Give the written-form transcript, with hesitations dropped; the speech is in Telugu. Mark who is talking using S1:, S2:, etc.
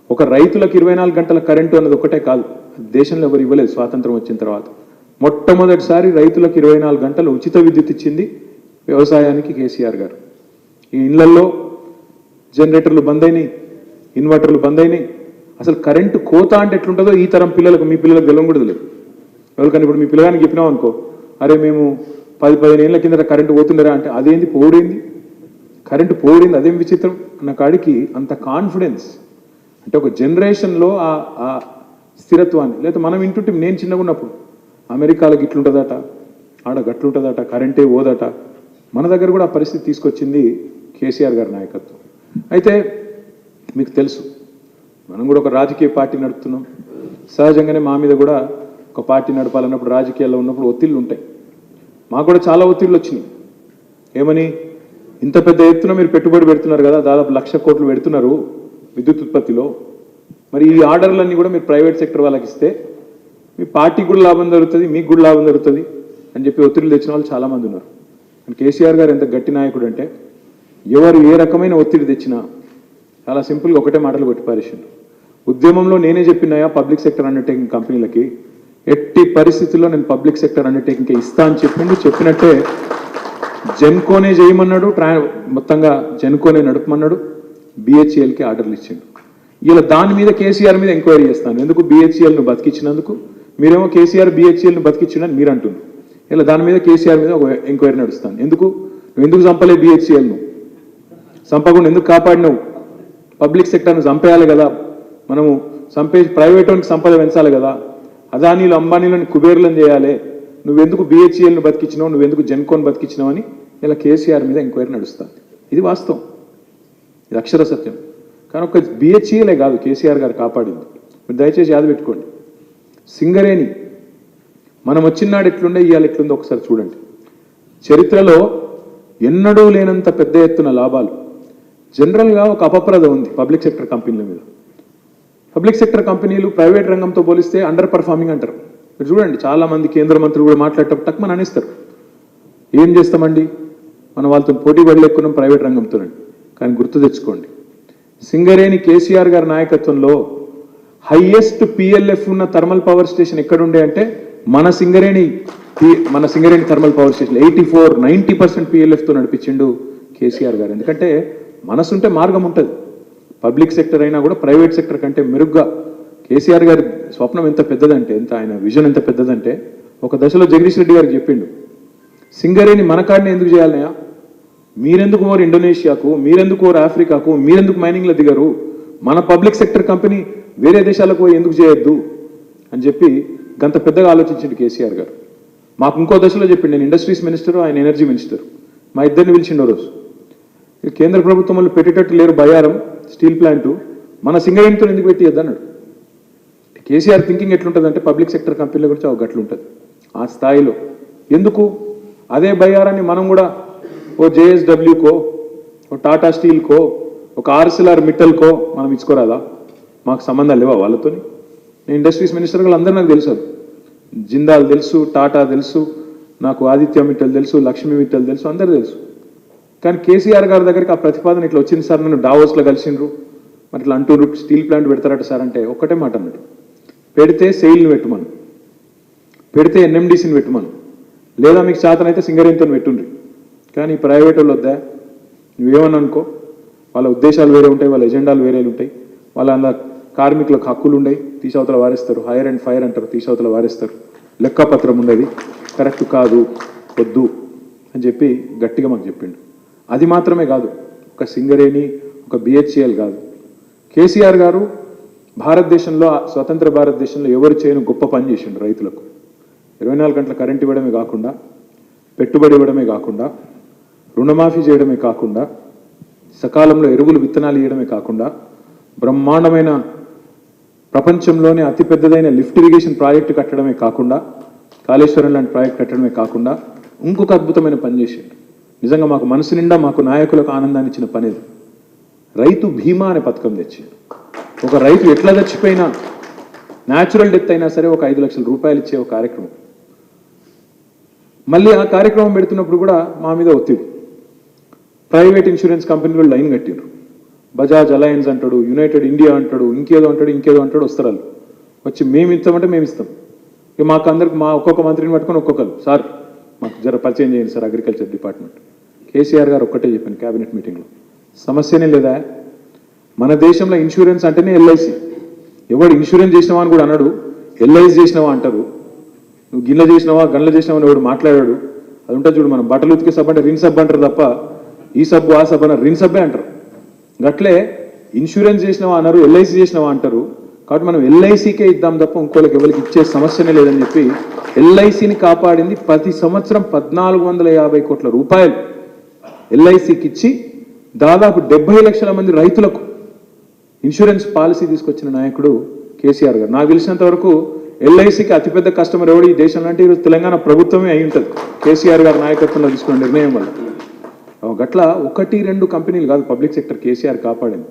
S1: ఒక రైతులకు 24 గంటల కరెంటు అన్నది ఒకటే కాదు, దేశంలో ఎవరు ఇవ్వలేదు స్వాతంత్రం వచ్చిన తర్వాత. మొట్టమొదటిసారి రైతులకు 24 గంటలు ఉచిత విద్యుత్ ఇచ్చింది వ్యవసాయానికి కేసీఆర్ గారు. ఈ ఇళ్లల్లో జనరేటర్లు బంద్ అయినాయి, ఇన్వర్టర్లు బంద్ అయినాయి. అసలు కరెంటు కోత అంటే ఎట్లుంటుందో ఈ తరం పిల్లలకు, మీ పిల్లలకు గెలవం కూడా లేదు. ఎవరికైనా ఇప్పుడు మీ పిల్లగానికి చెప్పినాం అనుకో, అరే మేము 10-15 ఏళ్ళ కింద కరెంటు పోతుండరా అంటే అదేంది పోడింది, కరెంటు పోడింది అదేం విచిత్రం అన్న కాడికి అంత కాన్ఫిడెన్స్. అంటే ఒక జనరేషన్లో ఆ స్థిరత్వాన్ని, లేదా మనం వింటుంటే నేను చిన్నగా ఉన్నప్పుడు అమెరికాలో గిట్లుంటుందట, ఆడ గట్లుంటుందట, కరెంటే పోదట. మన దగ్గర కూడా ఆ పరిస్థితి తీసుకొచ్చింది కేసీఆర్ గారి నాయకత్వం. అయితే మీకు తెలుసు మనం కూడా ఒక రాజకీయ పార్టీ నడుపుతున్నాం. సహజంగానే మా మీద కూడా ఒక పార్టీ నడపాలన్నప్పుడు, రాజకీయాల్లో ఉన్నప్పుడు ఒత్తిళ్ళు ఉంటాయి. మాకు కూడా చాలా ఒత్తిళ్ళు వచ్చినాయి. ఏమని, ఇంత పెద్ద ఎత్తున మీరు పెట్టుబడి పెడుతున్నారు కదా, దాదాపు 1,00,000 కోట్లు పెడుతున్నారు విద్యుత్ ఉత్పత్తిలో, మరి ఈ ఆర్డర్లన్నీ కూడా మీరు ప్రైవేట్ సెక్టర్ వాళ్ళకి ఇస్తే మీ పార్టీకి కూడా లాభం జరుగుతుంది, మీకు కూడా లాభం జరుగుతుంది అని చెప్పి ఒత్తిళ్ళు తెచ్చిన వాళ్ళు చాలామంది ఉన్నారు. కానీ కేసీఆర్ గారు ఎంత గట్టి నాయకుడు అంటే, ఎవరు ఏ రకమైన ఒత్తిడి తెచ్చినా చాలా సింపుల్గా ఒకటే మాటలు కొట్టి పారేసిండు. ఉద్యమంలో నేనే చెప్పినాయా పబ్లిక్ సెక్టర్ అండర్టేకింగ్ కంపెనీలకి, ఎట్టి పరిస్థితుల్లో నేను పబ్లిక్ సెక్టర్ అండర్టేకింగ్కి ఇస్తా అని చెప్పిండు. చెప్పినట్టే జెన్కోనే చేయమన్నాడు, మొత్తంగా జెన్కోనే నడుపమన్నాడు, బిహెచ్ఈఎల్కి ఆర్డర్లు ఇచ్చిండు. ఇలా దాని మీద కేసీఆర్ మీద ఎంక్వైరీ చేస్తాను. ఎందుకు బిహెచ్ఈఎల్ను బతికించినందుకు, మీరేమో కేసీఆర్ బిహెచ్ఈఎల్ను బతికించిండని మీరు అంటున్నారు. ఇలా దాని మీద కేసీఆర్ మీద ఒక ఎంక్వైరీ నడుస్తాను. నువ్వు ఎందుకు చంపలే బిహెచ్ఈఎల్ను, చంపకుండా ఎందుకు కాపాడినావు? పబ్లిక్ సెక్టర్ను చంపేయాలి కదా, మనము ప్రైవేట్ వానికి సంపద పెంచాలి కదా, అదానీలు అంబానీలను కుబేర్లను చేయాలి. నువ్వెందుకు బిహెచ్ఈఎల్ను బతికించినావు, నువ్వెందుకు జెన్కోన్ బతికించినావు అని ఇలా కేసీఆర్ మీద ఎంక్వైరీ నడుస్తుంది. ఇది వాస్తవం, ఇది అక్షర సత్యం. కానీ ఒక బిహెచ్ఈఎలే కాదు కేసీఆర్ గారు కాపాడింది. మీరు దయచేసి యాద పెట్టుకోండి. సింగరేణి మనం వచ్చినాడు ఎట్లుండే, ఇవాళ ఎట్లుందో ఒకసారి చూడండి. చరిత్రలో ఎన్నడూ లేనంత పెద్ద ఎత్తున లాభాలు. జనరల్గా ఒక అపప్రద ఉంది పబ్లిక్ సెక్టర్ కంపెనీల మీద. పబ్లిక్ సెక్టర్ కంపెనీలు ప్రైవేట్ రంగంతో పోలిస్తే అండర్ పర్ఫార్మింగ్ అంటారు. మీరు చూడండి, చాలామంది కేంద్ర మంత్రులు కూడా మాట్లాడేటప్పుడు టక్మని అనేస్తారు, ఏం చేస్తామండి మనం వాళ్ళతో పోటీ పడలేకున్నాం ప్రైవేట్ రంగంతోనండి. కానీ గుర్తు తెచ్చుకోండి, సింగరేణి కేసీఆర్ గారి నాయకత్వంలో హైయెస్ట్ పిఎల్ఎఫ్ ఉన్న థర్మల్ పవర్ స్టేషన్ ఎక్కడుండే అంటే మన సింగరేణి థర్మల్ పవర్ స్టేషన్ 84-90% పిఎల్ఎఫ్తో నడిపించిండు కేసీఆర్ గారు. ఎందుకంటే మనసుంటే మార్గం ఉంటుంది. పబ్లిక్ సెక్టర్ అయినా కూడా ప్రైవేట్ సెక్టర్ కంటే మెరుగ్గా కేసీఆర్ గారి స్వప్నం ఎంత పెద్దదంటే, ఆయన విజన్ ఎంత పెద్దదంటే, ఒక దశలో జగదీష్ రెడ్డి గారికి చెప్పిండు, సింగరేణి మన కాడిని ఎందుకు చేయాలనయా, మీరెందుకు ఓరు ఇండోనేషియాకు, మీరెందుకు ఓరు ఆఫ్రికాకు, మీరెందుకు మైనింగ్లో దిగరు, మన పబ్లిక్ సెక్టర్ కంపెనీ వేరే దేశాలకు పోయి ఎందుకు చేయొద్దు అని చెప్పి గంత పెద్దగా ఆలోచించిండు కేసీఆర్ గారు. మాకు ఇంకో దశలో చెప్పిండు, నేను ఇండస్ట్రీస్ మినిస్టర్, ఆయన ఎనర్జీ మినిస్టర్, మా ఇద్దరిని పిలిచిండు రోజు. కేంద్ర ప్రభుత్వం వాళ్ళు పెట్టేటట్టు లేరు బయ్యారం స్టీల్ ప్లాంటు, మన సింగరేణితో ఎందుకు పెట్టియద్దు అన్నాడు. కేసీఆర్ థింకింగ్ ఎట్లుంటుందంటే పబ్లిక్ సెక్టర్ కంపెనీల గురించి ఒక గట్లుంటుంది ఆ స్థాయిలో. ఎందుకు అదే బయ్యారాన్ని మనం కూడా ఓ జేఎస్డబ్ల్యూకో, ఓ టాటా స్టీల్కో, ఒక ఆర్సిలార్ మిట్టల్కో మనం ఇచ్చుకోరాదా? మాకు సంబంధాలు లేవా వాళ్ళతో? నేను ఇండస్ట్రీస్ మినిస్టర్ వాళ్ళు అందరూ నాకు తెలుసు, జిందాల్ తెలుసు, టాటా తెలుసు, నాకు ఆదిత్య మిట్టల్ తెలుసు, లక్ష్మీ మిట్టల్ తెలుసు, అందరూ తెలుసు. కానీ కేసీఆర్ గారి దగ్గరికి ఆ ప్రతిపాదన ఇట్లా వచ్చింది సార్, నన్ను డావోస్లో కలిసిండ్రు, మరి ఇట్లా అంటూరు స్టీల్ ప్లాంట్ పెడతారట సార్ అంటే ఒక్కటే మాట అన్నాడు, పెడితే సెయిల్ని పెట్టుమను, పెడితే ఎన్ఎండిసిని పెట్టుమను, లేదా మీకు శాతనైతే సింగరేణితో పెట్టుండ్రి. కానీ ప్రైవేట్ వాళ్ళు వద్దా, నువ్వేమని అనుకో, వాళ్ళ ఉద్దేశాలు వేరే ఉంటాయి, వాళ్ళ ఎజెండాలు వేరే ఉంటాయి, వాళ్ళ అలా కార్మికులకు హక్కులు ఉన్నాయి, తీసవతల వారేస్తారు, హైర్ అండ్ ఫైర్ అంటారు, తీసవతల వారేస్తారు, లెక్కపత్రం ఉండేది, కరెక్ట్ కాదు, వద్దు అని చెప్పి గట్టిగా మాకు చెప్పిండు. అది మాత్రమే కాదు, ఒక సింగరేణి, ఒక బిహెచ్ఈఎల్ కాదు, కేసీఆర్ గారు భారతదేశంలో, స్వతంత్ర భారతదేశంలో ఎవరు చేయని గొప్ప పని చేసిండు. రైతులకు 24 గంటల కరెంట్ ఇవ్వడమే కాకుండా, పెట్టుబడి ఇవ్వడమే కాకుండా, రుణమాఫీ చేయడమే కాకుండా, సకాలంలో ఎరువులు విత్తనాలు ఇవ్వడమే కాకుండా, బ్రహ్మాండమైన ప్రపంచంలోనే అతిపెద్దదైన లిఫ్ట్ ఇరిగేషన్ ప్రాజెక్టు కట్టడమే కాకుండా, కాళేశ్వరం లాంటి ప్రాజెక్ట్ కట్టడమే కాకుండా ఇంకొక అద్భుతమైన పని చేసిండు. నిజంగా మాకు మనసు నిండా మాకు నాయకులకు ఆనందాన్ని ఇచ్చిన పని, రైతు బీమా అనే పథకం తెచ్చిండు. ఒక రైతు ఎట్లా చచ్చిపోయినా, న్యాచురల్ డెత్ అయినా సరే ఒక 5 లక్షల రూపాయలు ఇచ్చే ఒక కార్యక్రమం. మళ్ళీ ఆ కార్యక్రమం పెడుతున్నప్పుడు కూడా మా మీద ఒత్తిడి, ప్రైవేట్ ఇన్సూరెన్స్ కంపెనీలు లైన్ కట్టిండ్రు, బజాజ్ అలయన్స్ అంటాడు, యునైటెడ్ ఇండియా అంటాడు, ఇంకేదో అంటాడు వస్తారు వాళ్ళు వచ్చి మేము ఇస్తామంటే మేము ఇస్తాం. ఇక మాకు అందరికి మా ఒక్కొక్క మంత్రిని పట్టుకొని ఒక్కొక్కరు సార్ మాకు జర పరిచయం చేయండి సార్ అగ్రికల్చర్ డిపార్ట్మెంట్. కేసీఆర్ గారు ఒక్కటే చెప్పాను క్యాబినెట్ మీటింగ్లో, సమస్యనే లేదా? మన దేశంలో ఇన్సూరెన్స్ అంటేనే ఎల్ఐసి. ఎవడు ఇన్సూరెన్స్ చేసినావా అని కూడా అన్నాడు, ఎల్ఐసి చేసినావా అంటారు. నువ్వు గిన్నె చేసినావా గన్ల చేసినావా అని ఎవడు మాట్లాడాడు. అది ఉంటుంది చూడు, మనం బట్టలు ఉతికే సబ్బు అంటే రిన్ సబ్బు అంటారు తప్ప ఈ సబ్బు ఆ సబ్బు అన్నారు, రిన్ సబ్బే అంటారు. గట్లే ఇన్సూరెన్స్ చేసినావా అన్నారు, ఎల్ఐసి చేసినావా అంటారు. కాబట్టి మనం ఎల్ఐసికే ఇద్దాం తప్ప ఇంకోళ్ళకి ఎవరికి ఇచ్చే సమస్యనే లేదని చెప్పి ఎల్ఐసిని కాపాడింది. ప్రతి సంవత్సరం 1450 కోట్ల రూపాయలు ఎల్ఐసికి ఇచ్చి దాదాపు 70 లక్షల మంది రైతులకు ఇన్సూరెన్స్ పాలసీ తీసుకొచ్చిన నాయకుడు కేసీఆర్ గారు. నాకు తెలిసినంత వరకు ఎల్ఐసికి అతిపెద్ద కస్టమర్ ఎవడు ఈ దేశంలో అంటే ఈరోజు తెలంగాణ ప్రభుత్వమే అయి ఉంటుంది, కేసీఆర్ గారి నాయకత్వంలో తీసుకున్న నిర్ణయం వల్ల. గట్ల 1-2 కంపెనీలు కాదు పబ్లిక్ సెక్టర్ కేసీఆర్ కాపాడింది.